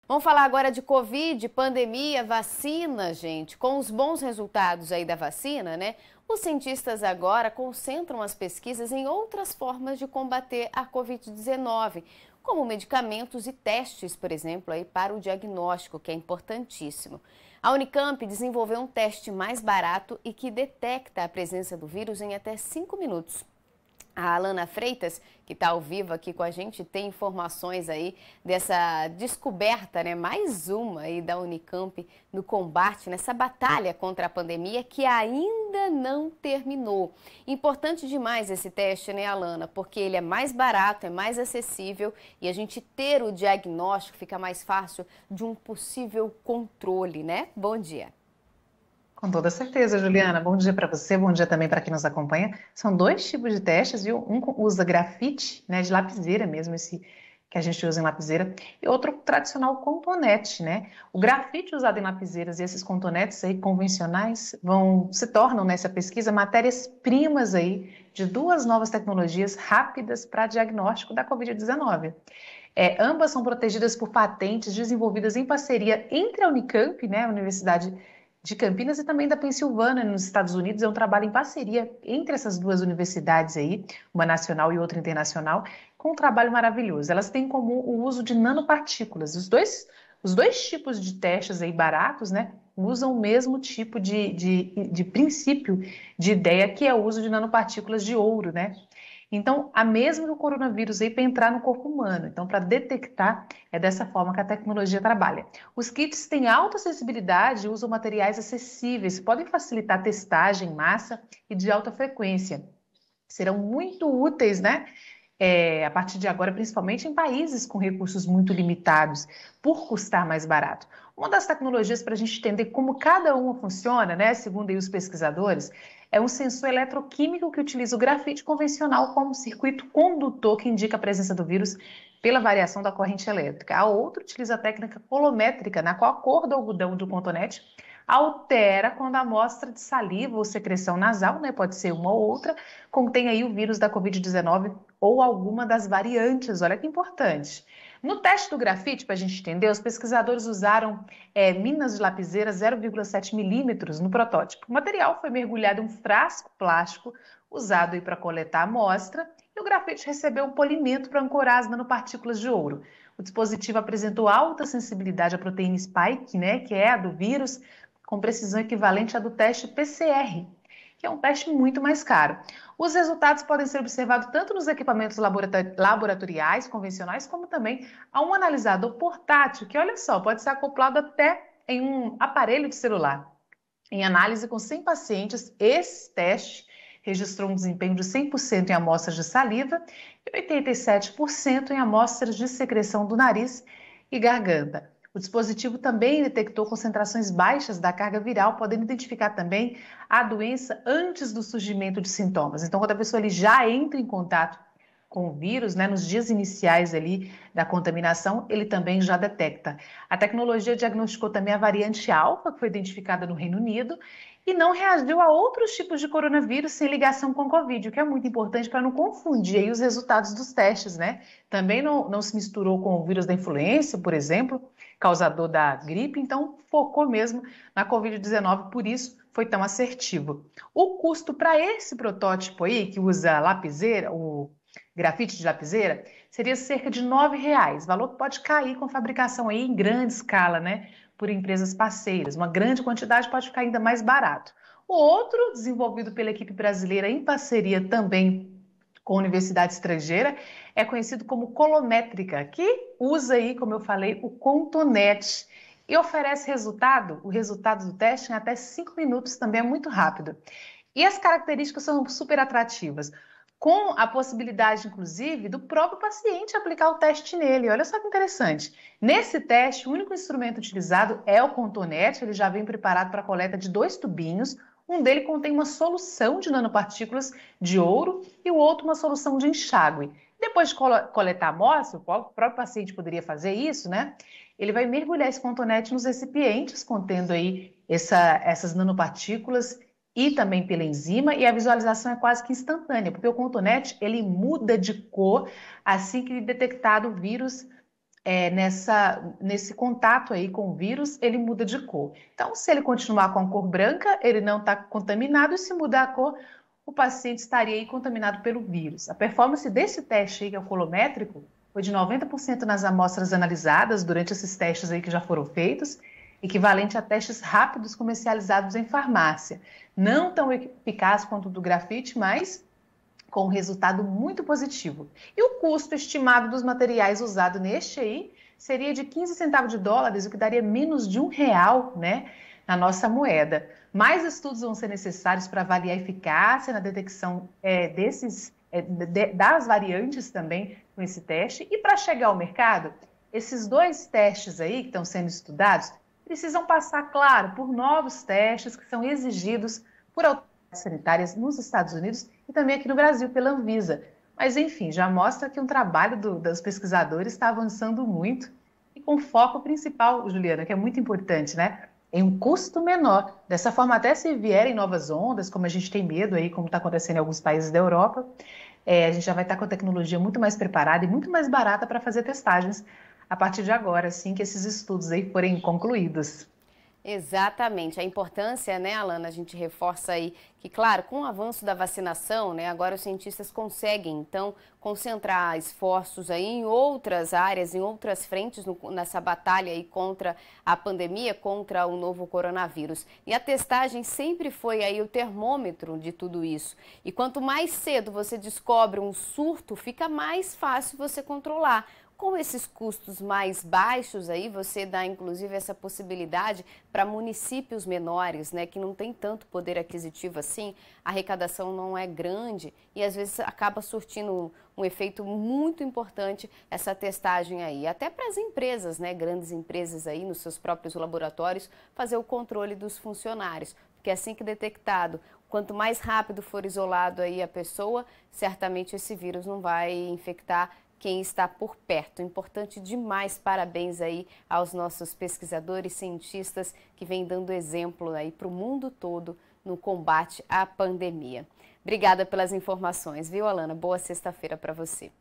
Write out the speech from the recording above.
Vamos falar agora de Covid, pandemia, vacina, gente. Com os bons resultados aí da vacina, né? Os cientistas agora concentram as pesquisas em outras formas de combater a Covid-19, como medicamentos e testes, por exemplo, aí para o diagnóstico, que é importantíssimo. A Unicamp desenvolveu um teste mais barato e que detecta a presença do vírus em até 5 minutos. A Alana Freitas, que está ao vivo aqui com a gente, tem informações aí dessa descoberta, né? Mais uma aí da Unicamp no combate, nessa batalha contra a pandemia que ainda não terminou. Importante demais esse teste, né, Alana? Porque ele é mais barato, é mais acessível e a gente ter o diagnóstico fica mais fácil de um possível controle, né? Bom dia. Com toda certeza, Juliana. Bom dia para você, bom dia também para quem nos acompanha. São dois tipos de testes, viu? Um usa grafite, né, de lapiseira mesmo, esse que a gente usa em lapiseira, e outro tradicional cotonete, né? O grafite usado em lapiseiras e esses cotonetes aí convencionais se tornam nessa pesquisa matérias-primas aí de duas novas tecnologias rápidas para diagnóstico da Covid-19. Ambas são protegidas por patentes desenvolvidas em parceria entre a Unicamp, né, a Universidade de Campinas, e também da Pensilvânia, nos Estados Unidos. É um trabalho em parceria entre essas duas universidades aí, uma nacional e outra internacional, com um trabalho maravilhoso. Elas têm em comum o uso de nanopartículas. Os dois tipos de testes aí baratos, né, usam o mesmo tipo de princípio, de ideia, que é o uso de nanopartículas de ouro, né? Então, a mesma do coronavírus aí para entrar no corpo humano. Então, para detectar, é dessa forma que a tecnologia trabalha. Os kits têm alta acessibilidade e usam materiais acessíveis, podem facilitar a testagem em massa e de alta frequência. Serão muito úteis, né? A partir de agora, principalmente em países com recursos muito limitados, por custar mais barato. Uma das tecnologias para a gente entender como cada uma funciona, né, segundo aí os pesquisadores, é um sensor eletroquímico que utiliza o grafite convencional como circuito condutor que indica a presença do vírus pela variação da corrente elétrica. A outra utiliza a técnica colométrica, na qual a cor do algodão do cotonete altera quando a amostra de saliva ou secreção nasal, né, pode ser uma ou outra, contém aí o vírus da Covid-19 ou alguma das variantes. Olha que importante. No teste do grafite, para a gente entender, os pesquisadores usaram minas de lapiseira 0,7 milímetros no protótipo. O material foi mergulhado em um frasco plástico usado para coletar a amostra, e o grafite recebeu um polimento para ancorar as nanopartículas de ouro. O dispositivo apresentou alta sensibilidade à proteína spike, né, que é a do vírus, com precisão equivalente à do teste PCR, que é um teste muito mais caro. Os resultados podem ser observados tanto nos equipamentos laboratoriais convencionais, como também a um analisador portátil, que, olha só, pode ser acoplado até em um aparelho de celular. Em análise com 100 pacientes, esse teste registrou um desempenho de 100% em amostras de saliva e 87% em amostras de secreção do nariz e garganta. O dispositivo também detectou concentrações baixas da carga viral, podendo identificar também a doença antes do surgimento de sintomas. Então, quando a pessoa ali já entra em contato com o vírus, né, nos dias iniciais ali da contaminação, ele também já detecta. A tecnologia diagnosticou também a variante alfa, que foi identificada no Reino Unido, e não reagiu a outros tipos de coronavírus sem ligação com Covid, o que é muito importante para não confundir aí os resultados dos testes, né? Também não se misturou com o vírus da influenza, por exemplo, causador da gripe, então focou mesmo na Covid-19, por isso foi tão assertivo. O custo para esse protótipo aí, que usa lapiseira, o grafite de lapiseira, seria cerca de R$ 9, valor que pode cair com fabricação aí em grande escala, né, por empresas parceiras. Uma grande quantidade pode ficar ainda mais barato. O outro, desenvolvido pela equipe brasileira em parceria também com a universidade estrangeira, é conhecido como colométrica, que usa aí, como eu falei, o cotonete e oferece o resultado do teste em até 5 minutos, também é muito rápido. E as características são super atrativas, com a possibilidade, inclusive, do próprio paciente aplicar o teste nele. Olha só que interessante. Nesse teste, o único instrumento utilizado é o cotonete, ele já vem preparado para a coleta de 2 tubinhos. Um dele contém uma solução de nanopartículas de ouro e o outro uma solução de enxágue. Depois de coletar a amostra, o próprio paciente poderia fazer isso, né? Ele vai mergulhar esse cotonete nos recipientes contendo aí essas nanopartículas e também pela enzima, e a visualização é quase que instantânea, porque o cotonete ele muda de cor assim que detectado o vírus nesse contato aí com o vírus, ele muda de cor. Então, se ele continuar com a cor branca, ele não está contaminado, e se mudar a cor, o paciente estaria aí contaminado pelo vírus. A performance desse teste aí, que é o colométrico, foi de 90% nas amostras analisadas durante esses testes aí que já foram feitos, equivalente a testes rápidos comercializados em farmácia. Não tão eficaz quanto o do grafite, mas com um resultado muito positivo. E o custo estimado dos materiais usados neste aí seria de 15 centavos de dólares, o que daria menos de R$ 1, né, na nossa moeda. Mais estudos vão ser necessários para avaliar a eficácia na detecção das variantes também com esse teste. E para chegar ao mercado, esses dois testes aí que estão sendo estudados precisam passar, claro, por novos testes que são exigidos por autoridades sanitárias nos Estados Unidos e também aqui no Brasil pela Anvisa. Mas, enfim, já mostra que um trabalho dos pesquisadores está avançando muito e com foco principal, Juliana, que é muito importante, né? Em um custo menor. Dessa forma, até se vierem novas ondas, como a gente tem medo aí, como está acontecendo em alguns países da Europa, a gente já vai estar com a tecnologia muito mais preparada e muito mais barata para fazer testagens a partir de agora, assim que esses estudos aí forem concluídos. Exatamente. A importância, né, Alana, a gente reforça aí que, claro, com o avanço da vacinação, né, agora os cientistas conseguem, então, concentrar esforços aí em outras áreas, em outras frentes, nessa batalha aí contra a pandemia, contra o novo coronavírus. E a testagem sempre foi aí o termômetro de tudo isso. E quanto mais cedo você descobre um surto, fica mais fácil você controlar. Com esses custos mais baixos aí, você dá inclusive essa possibilidade para municípios menores, né, que não tem tanto poder aquisitivo assim, a arrecadação não é grande e às vezes acaba surtindo um efeito muito importante essa testagem aí. Até para as empresas, né, grandes empresas aí nos seus próprios laboratórios, fazer o controle dos funcionários. Porque assim que detectado, quanto mais rápido for isolado aí a pessoa, certamente esse vírus não vai infectar quem está por perto. Importante demais, parabéns aí aos nossos pesquisadores, cientistas que vêm dando exemplo aí para o mundo todo no combate à pandemia. Obrigada pelas informações, viu, Alana? Boa sexta-feira para você.